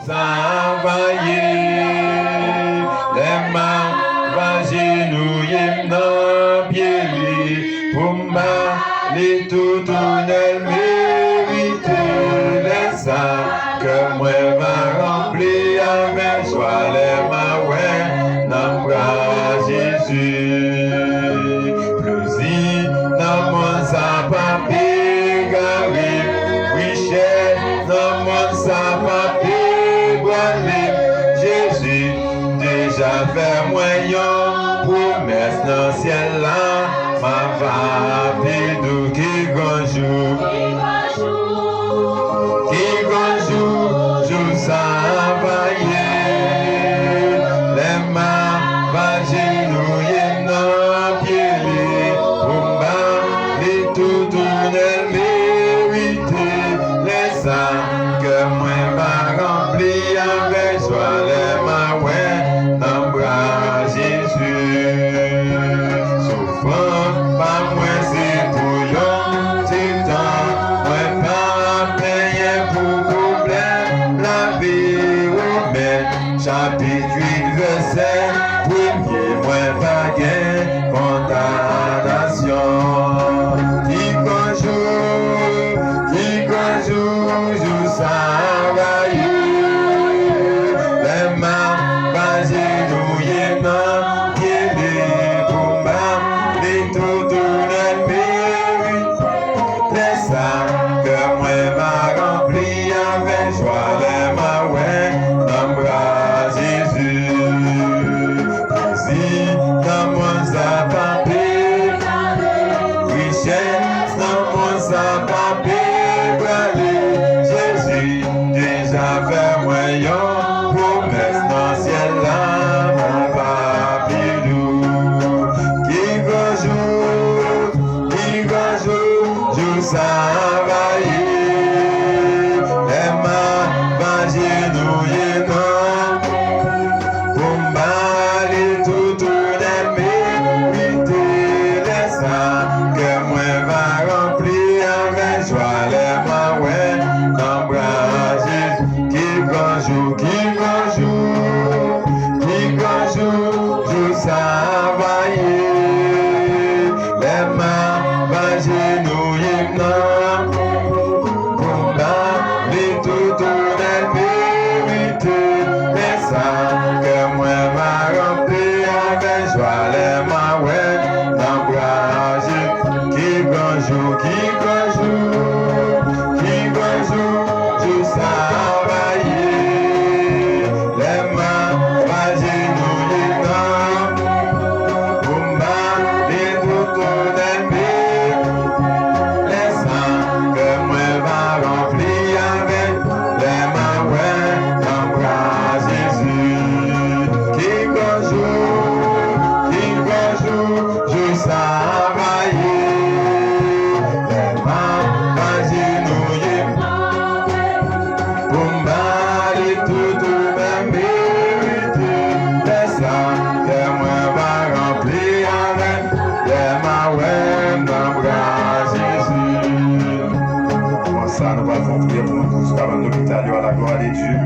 travailler, les mains vaginouilles dans pied pour m'aller tout tunnel mérité, les sacs que moi va remplir avec joie les mwen dans bras Jésus. Plaisir dans mon sapin pégaré, richesse dans mon sapin pégaré. Jésus déjà fait moyen, promesse dans le ciel là, ma va qui gonjou, jour travailler, les mains vaginouilles dans pied, pour m'aller tout tunnel mérité, les sacs que moi va remplir avec joie les mwen dans bras Jésus. Souffrant, pas moi c'est pour yon, c'est temps, moi pas payer pour problème, la vie humaine, chapitre 8, verset, premier, moi pas gain, condamnation. Qui conjoue, joue travailler, les mains vaginouilles dans pied pour m'aller tout tunnel mérité, les sacs que moi va remplir avec joie les mwen dans bras Jésus. Plaisir dans mon sapin pégaré, richesse dans mon sapin pégaré. Jésus déjà fait moyen, promesse dans le ciel là, mon papillou. Qui gonjou, joue travailler, les mains vaginouilles non, pour m'aller tout tunnel mérité, les sacs que moi va remplir avec joie les mwen dans bras Jésus. Qui gonjou,